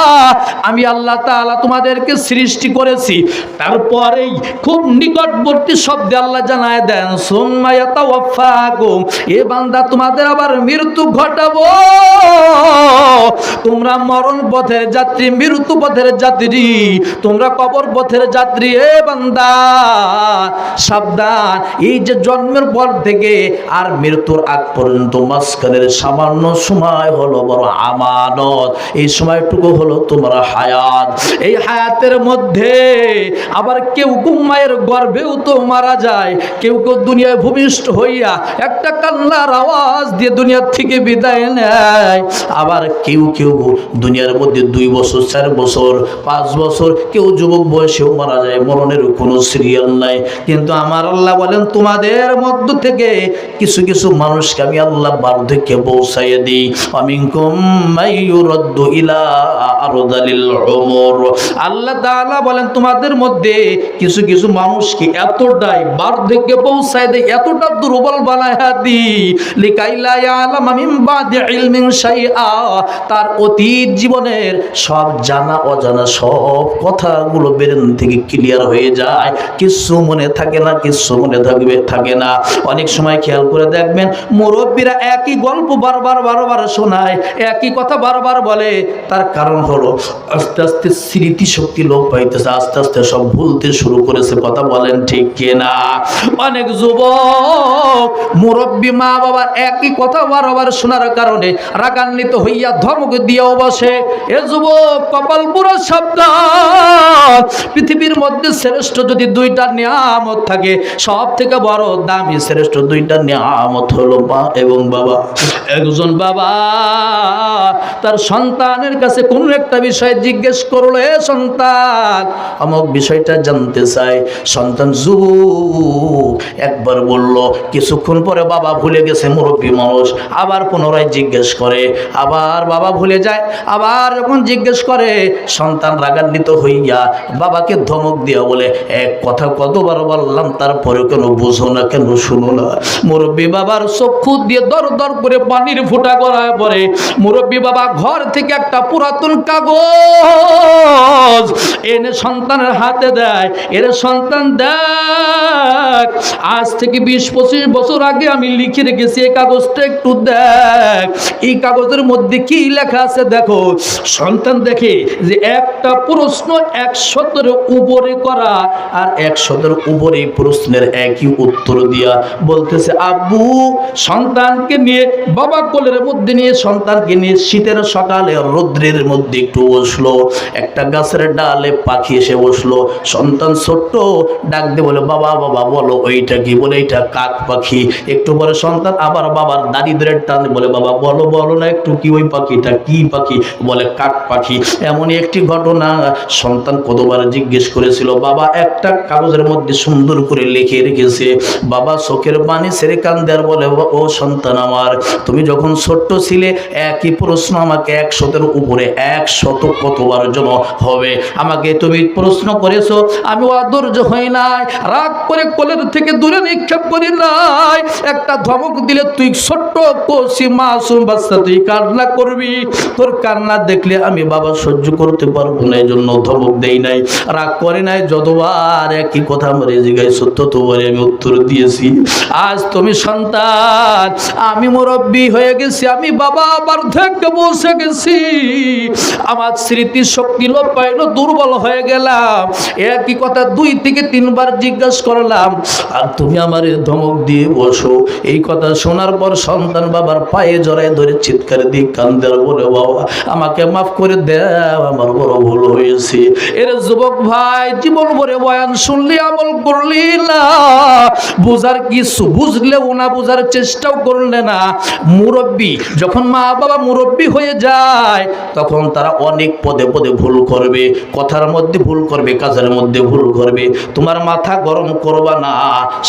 আমি আল্লাহ তাআলা তোমাদেরকে সৃষ্টি করেছি। তারপরেই খুব নিকটবর্তী শব্দে আল্লাহ জানায় দেন সুম্মা ইয়াতাওয়াফাকুম, এ বান্দা তোমাদের আবার মৃত্যু ঘটাবো। তোমরা মরণ পথের যাত্রী, মৃত্যু পথের যাত্রী, তোমরা কবর পথের যাত্রী। এ বান্দা সাবধান, এই যে জন্মের পর থেকে আর মৃত্যুর আগ পর্যন্ত মাঝখানের সামান্য সময় হলো বড় আমানত। এই সময়টুকু হলো তোমার হায়াত। এই হায়াতের মধ্যে আবার কেউ মায়ের গর্ভেও তো মারা যায়, কেউ কেউ দুনিয়ায় ভূমিষ্ঠ হইয়া একটা কান্নার আওয়াজ দিয়ে দুনিয়ার থেকে বিদায় নেয়। আবার কেউ কেউ দুনিয়ার মধ্যে 2 বছর, 4 বছর, 5 বছর, কেউ যুবক বয়সেও মারা যায়, মরণের কোনো সিরিয়াল নাই। কিন্তু আমার আল্লাহ বলেন তোমাদের মধ্য থেকে কিছু কিছু মানুষকে আমি আল্লাহ বার্ধক্যে পৌঁছাইয়ে দিই। আমিনকুম মাইয়ুরাদ্দু ইলা আরদালিল উমর। আল্লাহ তাআলা বলেন তোমাদের মধ্যে কিছু কিছু মানুষকে এতটাই বার্ধক্যে পৌঁছায় দেয়, এতটা দুর্বল বানায়া দিই লিকাইলা ইয়ালাম মিন বাদি ইলমিন শাইআ, তার অতীত জীবনের সব জানা অজানা সব কথাগুলো ব্রেন থেকে ক্লিয়ার হয়ে যায়, কিছু মনে থাকে না, কিছু মনে থাকে না। অনেক সময় খেয়াল করে দেখবেন মুরব্বীরা একই গল্প বারবার শোনায়, একই কথা বারবার বলে। তার কারণ হলো আস্তে আস্তে স্মৃতি শক্তি লোপ পাইতেছে, আস্তে আস্তে সব ভুলতে শুরু করেছে। কথা বলেন ঠিক কিনা? অনেক যুবক মুরব্বী মা বাবার একই কথা বারবার শোনার কারণে রাগান্বিত হইয়া ধমক দিয়েও বসে। এ যুবক কপাল পুরো সাবধান, পৃথিবীর মধ্যে শ্রেষ্ঠ যদি 2টা নিয়ামত থাকে, সব থেকে বড় দামি শ্রেষ্ঠ 2টা নিয়ামত হলো মা এবং বাবা। একজন বাবা তার সন্তানের কাছে কোন একটা বিষয় জিজ্ঞেস করলো, এ সন্তান অমুক বিষয়টা জানতে চাই। সন্তান যুবক একবার বলল, কিছুক্ষণ পরে বাবা ভুলে গেছে, মুরব্বী মানুষ, আবার পুনরায় জিজ্ঞেস করে, আবার বাবা ভুলে যায়, আবার যখন জিজ্ঞেস করে সন্তান রাগান্বিত হইয়া বাবাকে ধমক দিয়া বলে, এক কথা কতবার বললাম তারপরে কেন বুঝো না, কেন শুনো না? মুরব্বী বাবার চক্ষু দিয়ে দর দর করে পানির ফুটা করায় পরে মুরব্বী বাবা ঘর থেকে একটা পুরাতন কাগজ এনে সন্তানের হাতে দেয়। এর সন্তান দেখ, আজ থেকে 20-25 বছর আগে আমি লিখে রেখেছি, এই কাগজটা একটু দেখ, এই কাগজের মধ্যে কি লেখা আছে দেখো। সন্তান দেখে যে একটা প্রশ্ন 100-এর উপরে করা, আর 100-এর উপরে প্রশ্নের একই উত্তর দিয়া বলতেছে, আব্বু সন্তানকে নিয়ে বাবা কোলের মধ্যে নিয়ে সন্তানকে নিয়ে শীতের সকালে রৌদ্রের মধ্যে একটু বসলো, একটা গাছের ডালে পাখি এসে বসলো। সন্তান ছোট্ট ডাক দিয়ে বলে, বাবা বাবা বলো ওইটা কি? বলে এইটা কাক পাখি। একটু পরে সন্তান আবার বাবার দাড়ি ধরে টানে, বলে বাবা বলো বলো না একটু, কি ওই পাখিটা কি পাখি? বলে কাক পাখি। এমনই একটি ঘটনা সন্তান কতবার জিজ্ঞেস করেছিল, বাবা একটা কাগজের মধ্যে সুন্দর করে লিখে রেখেছে। বাবা চোখের পানি ছেড়ে কান্দে আর বলে, ও সন্তান আমার, তুমি যখন ছোট্ট ছিলে একই প্রশ্ন আমাকে 100-এর উপরে 100 কতবার জন্য হবে আমাকে তুমি প্রশ্ন করেছো, আমি অধৈর্য হই নাই, রাগ করে কোলের থেকে দূরে নিক্ষেপ করি নাই। একটা ধমক দিলে তুই ছোট্ট কচি মাসুম বাচ্চা, তুই কান্না করবি, তোর কান্না দেখলে আমি বাবা সহ্য করতে পারবো না, এই জন্য ধমক দেই নাই, রাগ করে নাই। যতবার একই কথা আমার জিজ্ঞাসা ততবারে আমি উত্তর দিয়েছি। আজ তুমি সন্তান, আমি মুরব্বী হয়ে গেছি, আমি বাবা বার্ধক্যে বসে গেছি, আমার স্মৃতি শক্তি লোপ পাইলো, দুর্বল হয়ে গেলাম, একই কথা 2 থেকে 3 বার জিজ্ঞাসা করলাম, আর তুমি আমার ধমক দিয়ে বসো। এই কথা শোনার পর সন্তান বাবার পায়ে জড়ায় ধরে চিৎকার দিয়ে কান্দে আর বলে, বাবা আমাকে মাফ করে দাও, আমার বড় ভুল হয়েছে। এর যুবক ভাই, জীবন ভরে বয়ান শুনলি আমল করলি না, বোঝার কিছু বুঝলেও না, বোঝার চেষ্টাও করলে না। মুরব্বী যখন মা বাবা মুরব্বী হয়ে হয়ে যায় তখন তারা অনেক পদে পদে ভুল করবে, কথার মধ্যে ভুল করবে, কাজের মধ্যে ভুল করবে। তোমার মাথা গরম করবা না,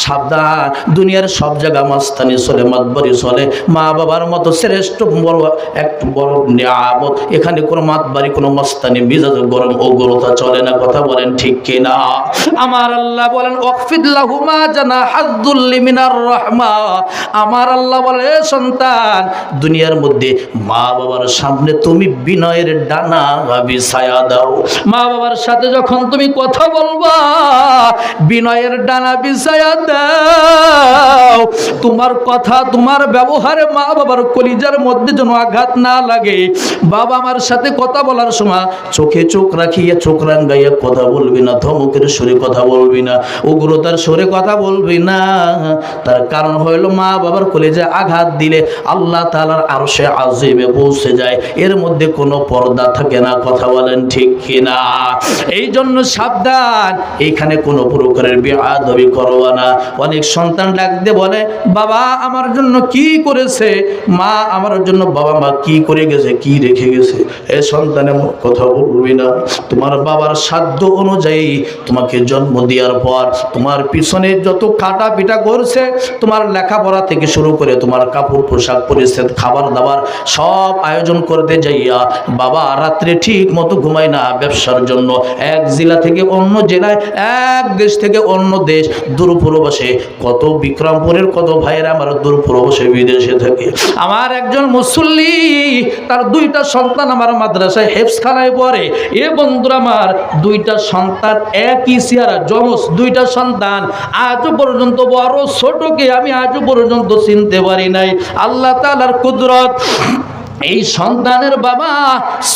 সাবধান। দুনিয়ার সব জায়গা মাস্তানি চলে, মাতবারি চলে, মা বাবার মতো শ্রেষ্ঠ বড় একটু বড় নিয়ামত, এখানে কোনো মাতবারি কোনো মাস্তানি মিজাজ গরম ওগ্রতা চলে না। কথা বলেন ঠিক কিনা? আমার আল্লাহ বলেন ওয়াকফিদ লাহুমা জানাহাযুল্লি মিনার রাহমা। আমার আল্লাহ বলে সন্তান, দুনিয়ার মধ্যে মা বাবার সামনে তুমি বিনয়ের ডানা বিছায়া দাও। মা বাবার সাথে যখন তুমি কথা বলবা বিনয়ের ডানা বিছায়া দাও। তোমার কথা তোমার ব্যবহারে মা বাবার কলিজার মধ্যে যেন আঘাত না লাগে। বাবা আমার সাথে কথা বলার সময় চোখে চোখ রাখিয়া চোখ রাঙ্গাইয়া কথা বলবি না, ধমকের সুরে কথা বলবি না, উগ্রতার সুরে কথা বলবি না। তার কারণ হইল মা বাবার কলিজায় আঘাত দিলে আল্লাহ তাআলার আরশে আজিমে পৌঁছে যায়, এর মধ্যে কোনো পর্দা থাকে না। কথা বলেন ঠিক কিনা? এই জন্য সাবধান, এইখানে কোনো প্রকারের বেয়াদবি করবা না। অনেক সন্তান ডাক দিয়ে বলে বাবা আমার জন্য কি করেছে, মা আমার জন্য বাবা মা কি করে গেছে, কি রেখে গেছে। এ সন্তানের কথা বলবি না। তোমার বাবার সাধ্য অনুযায়ী তোমাকে জন্ম দেওয়ার পর তোমার পিছনে যত কাটা পিটা করছে, তোমার লেখাপড়া থেকে শুরু করে তোমার কাপড় পোশাক পরিচ্ছদ খাবার দাবার সব আয়োজন করতে যাইয়া বাবা রাত্রে ঠিক মতো ঘুমায় না ব্যবসার জন্য, এক জেলা থেকে অন্য জেলায়, এক দেশ থেকে অন্য দেশ, দূরপ্রবাসে কত বিক্রমপুরের কত ভাইয়েরা আমার দূরপ্রবাসে বিদেশে থাকে। আমার একজন মুসল্লি, তার দুইটা সন্তান আমার মাদ্রাসায় হেফজখানায় পড়ে। এ বন্ধুরা আমার দুইটা সন্তান একই চেহারা, যমজ দুইটা সন্তান। আজও পর্যন্ত বড় ছোটকে আমি আজও পর্যন্ত চিনতে পারি নাই। আল্লাহ তাআলার কুদরত। এই সন্তানের বাবা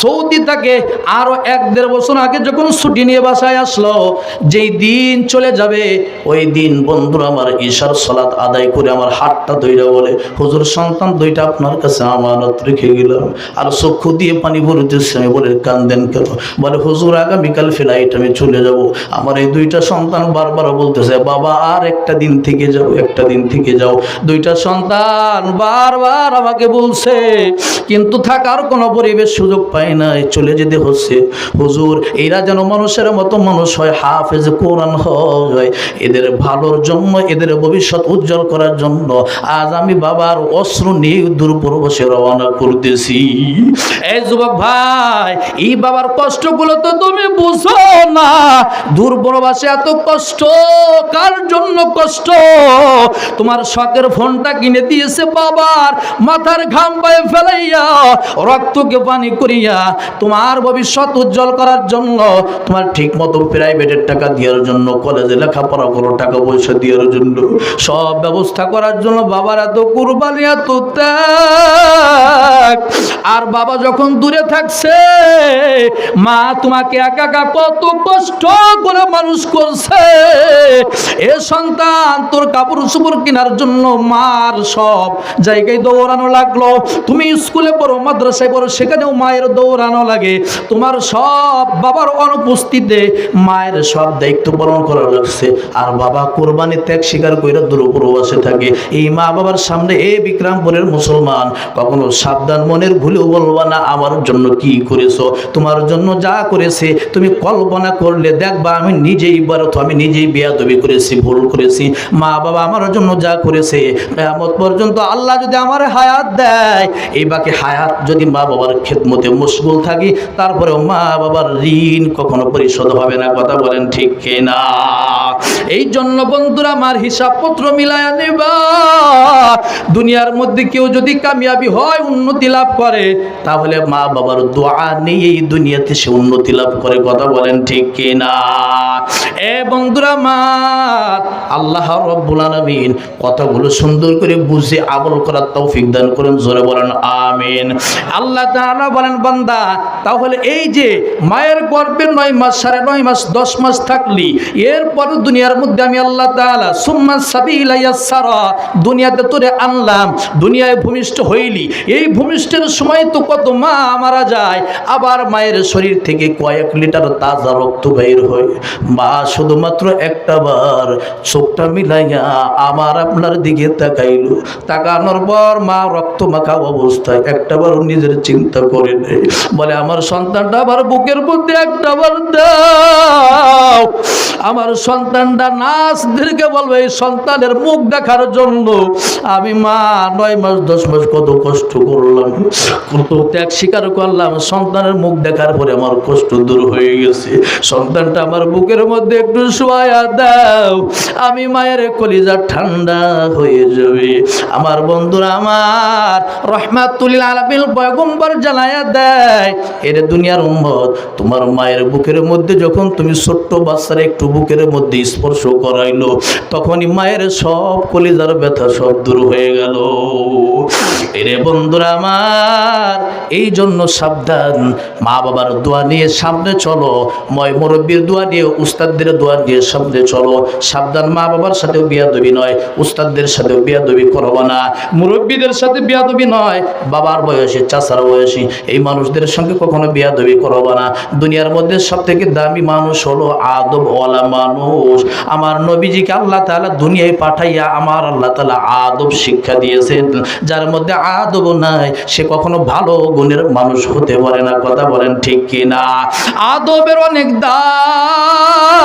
সৌদি থেকে আরো 1-1.5 বছর আগে যখন ছুটি নিয়ে বাসায় আসলো, যেই দিন চলে যাবে ওই দিন বন্ধুরা আমার ঈশার সালাত আদায় করে আমার হাতটা ধইরা বলে হুজুর সন্তান দুইটা আপনার কাছে আমানত রেখে গেলাম। আর চক্ষু দিয়ে পানি পড়তেছে। আমি বলে কান্দেন কেন? বলে হুজুর আগামীকাল ফ্লাইট আমি চলে যাব। আমার এই দুইটা সন্তান বারবার বলতেছে বাবা আর একটা দিন থেকে যাও, একটা দিন থেকে যাও। দুইটা সন্তান বারবার আমাকে বলছে, কিন্তু থাকার কোনো পরিবেশ সুযোগ পায় না, চলে যেতে হচ্ছে। হুজুর এরা যেন মানুষের মতো মানুষ হয়, হাফেজ কোরআন হয়, এদের ভালোর জন্য, এদের ভবিষ্যৎ উজ্জ্বল করার জন্য আজ আমি বাবার অস্ত্র নিয়ে দূরপ্রবাসে রওনা করতেছি। এই যুবক ভাই, এই বাবার কষ্টগুলো তো তুমি বুঝো না। দূরপ্রবাসে এত কষ্ট কার জন্য কষ্ট? তোমার শখের ফোনটা কিনে দিয়েছে বাবার মাথার ঘাম পায়ে ফেলাইয়া, রক্তকে পানি করিয়া তোমার ভবিষ্যৎ উজ্জ্বল করার জন্য, তোমার ঠিক মতো প্রাইভেটের টাকা দেওয়ার জন্য, কলেজে লেখাপড়া করো টাকা পয়সা দেওয়ার জন্য, সব ব্যবস্থা করার জন্য বাবার এত কুরবানি, এত ত্যাগ। আর বাবা যখন দূরে থাকছে, মা তোমাকে একা একা কত কষ্ট করে মানুষ করছে। এ সন্তান তোর কাপড় চোপড় কেনার জন্য মার সব জায়গায় দৌড়ানো লাগলো। তুমি স্কুলে পড়ো, মাদ্রাসায় পড়ো, সেখানেও মায়ের দৌড়ানো লাগে। তোমার সব বাবার অনুপস্থিতিতে মায়ের সব দায়িত্ব পালন করা লাগছে। আর বাবা কোরবানি ত্যাগ স্বীকার করে দূরপ্রবাসে থাকে। এই মা বাবার সামনে এ বিক্রমপুরের মুসলমান কখনো সাবধান মনের ভুলেও বলবা না আমার জন্য কি করেছো। তোমার জন্য যা করেছে তুমি কল্পনা করলে দেখবা আমি নিজেই ব্যর্থ, আমি নিজেই বেয়াদবি করেছি, ভুল করেছি। মা বাবা আমার জন্য যা করেছে, কিয়ামত পর্যন্ত আল্লাহ যদি আমার হায়াত দেয়, এই বাকি হায়াত যদি মা বাবার খেদমতে মশগুল থাকি, তারপরেও মা বাবার ঋণ কখনো পরিশোধ হবে না। কথা বলেন ঠিক কিনা? এই জন্য বন্ধুরা আমার হিসাবপত্র মিলায়া নেবা। দুনিয়ার মধ্যে কেউ যদি কামিয়াবি হয়, উন্নতি লাভ করে, তাহলে মা বাবার দোয়া নিয়ে এই দুনিয়াতে সে উন্নতি লাভ করে। কথা বলেন ঠিক কিনা? এ বন্ধুরা আমার আল্লাহ রাব্বুল আলামিন কথাগুলো সুন্দর করে বুঝে আমল করার তৌফিক দান করেন। জোরে বলেন আমিন। আল্লাহ তাআলা বলেন বান্দা, তাহলে এই যে মায়ের গর্ভে 9 মাস, 9.5 মাস, 10 মাস থাকলি, এরপর দুনিয়ার মধ্যে আমি আল্লাহ তাআলা সুম্মা সাবিলা ইয়াসসারা, দুনিয়াতে তোরে আনলাম, দুনিয়ায় ভূমিষ্ঠ হইলি। এই ভূমিষ্ঠের সময় তো কত মা মারা যায়, আবার মায়ের শরীর থেকে কয়েক লিটার তাজা রক্ত বের হয়। মা শুধুমাত্র একটা বার চোখটা মিলাইয়া আমার আপনার দিকে তাকাইলো। তাকানোর পর মা রক্ত মাখা অবস্থায় একটাবার নিজের চিন্তা করে নেই, বলে আমার সন্তানটা আমার বুকের মধ্যে একটাবার দাও। আমার সন্তানটা নার্সদেরকে বলবে এই সন্তানের মুখ দেখার জন্য আমি মা 9 মাস 10 মাস কত কষ্ট করলাম, কত ত্যাগ স্বীকার করলাম, সন্তানের মুখ দেখার পরে আমার কষ্ট দূর হয়ে গেছে। সন্তানটা আমার বুকের মধ্যে একটু শোয়া দাও, আমি মায়ের কলিজা ঠান্ডা হয়ে যাবে। আমার বন্ধুরা আমার রহমাতুল আলামিন পয়গম্বর জানায়া দেয়, এর দুনিয়ার উম্মত, তোমার মায়ের বুকের মধ্যে যখন তুমি ছোট্ট বাচ্চার একটু বুকের মধ্যে স্পর্শ করাইলো, তখনই মায়ের সব কলিজার ব্যথা সব দূর হয়ে গেল। এরে বন্ধুরা আমার, এই জন্য সাবধান, মা বাবার দোয়া নিয়ে সামনে চলো, মুরব্বীর দোয়া নিয়ে, উস্তাদদের দোয়া নিয়ে সামনে চলো। সাবধান, মা বাবার সাথেও বিয়াদবি নয়, উস্তাদদের সাথেও বিয়াদবি করবো না, মুরব্বীদের সাথে বিয়াদবি নয়, বাবার বয়সী চাচার বয়সী এই মানুষদের সঙ্গে কখনো বিয়াদবি করবো না। দুনিয়ার মধ্যে সব থেকে দামি মানুষ হলো আদবওয়ালা মানুষ। আমার নবীজিকে আল্লাহ তাআলা দুনিয়ায় পাঠাইয়া আমার আল্লাহ তাআলা আদব শিক্ষা দিয়েছেন। যার মধ্যে আদব নাই সে কখনো ভালো গুণের মানুষ হতে পারে না। কথা বলেন ঠিক কিনা? আদবের অনেক দাম।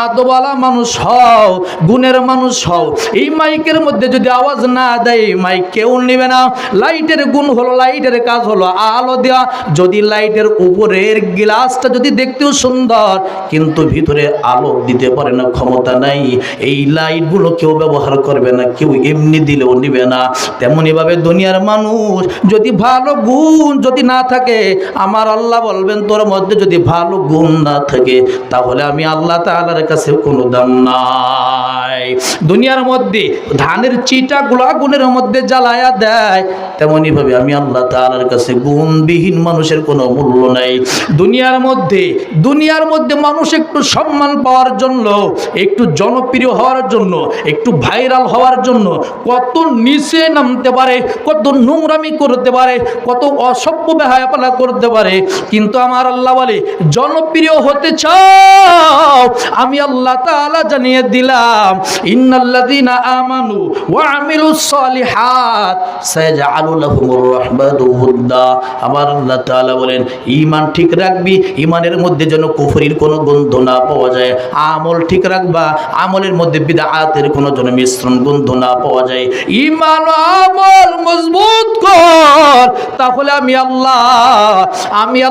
আদবওয়ালা মানুষ হও, গুণের মানুষ হও। এই মাইকের মধ্যে যদি আওয়াজ না দেয় মাইক কেউ নেবে না। লাইটের গুণ হলো, লাইটের কাজ হলো আলো দেওয়া। যদি লাইটের উপরের গ্লাসটা যদি দেখতেও সুন্দর কিন্তু ভিতরে আলো দিতে পারে না, ক্ষমতা নাই, এই লাইটগুলো কেউ ব্যবহার করবে না, কেউ এমনি দিলেও নিবে না। তেমনি ভাবে দুনিয়ার মানুষ যদি ভালো গুণ যদি না থাকে, আমার আল্লাহ বলবেন তোর মধ্যে যদি ভালো গুণ না থাকে তাহলে আমি আল্লাহ তাআলার কাছে কোনো দাম নাই। দুনিয়ার মধ্যে ধানের চিটাগুলো আগুনের মধ্যে জ্বালায়া দেয়, তেমনি ভাবে আমি আল্লাহ তাআলার কাছে গুণবিহীন মানুষের কোনো মূল্য নাই। দুনিয়ার মধ্যে মানুষ একটু সম্মান পাওয়ার জন্য, একটু জনপ্রিয় হওয়ার জন্য, একটু ভাইরাল হওয়ার জন্য কত নিচে নামতে পারে, কত নোংরামি করতে পারে, কত অসভ্য বেহায়াপনা করতে পারে। কিন্তু আমার আল্লাহ বলে জনপ্রিয় হতে চাও, আমি আল্লাহ তাআলা জানিয়ে দিলাম ইন্নাল্লাযীনা আমানু ওয়া আমিলুস সালিহাত সায়াজআলু লাহুমুর রাহমানু উদ্দা। আমার আল্লাহ তাআলা বলেন ঈমান ঠিক রাখবি, ঈমানের মধ্যে যেন কুফরির কোনো গন্ধ না পাওয়া যায়। আমল ঠিক রাখবা, আমলের মধ্যে বিদআতের কোনো যেন মিশ্রণ গন্ধ না পাওয়া যায়। ঈমান ও আমল মজবুত কর, তাহলে আমি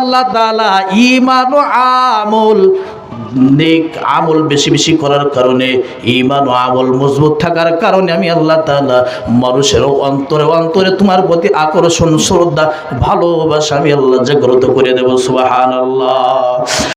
আল্লাহ তাআলা ঈমান ও আমল নেক আমল বেশি বেশি করার কারণে, ঈমান ও আমল মজবুত থাকার কারণে আমি আল্লাহ তাআলা মানুষের অন্তরে অন্তরে তোমার প্রতি আকর্ষণ, শ্রদ্ধা, ভালোবাসা আমি আল্লাহ জাগ্রত করে দেব। সুবহানাল্লাহ।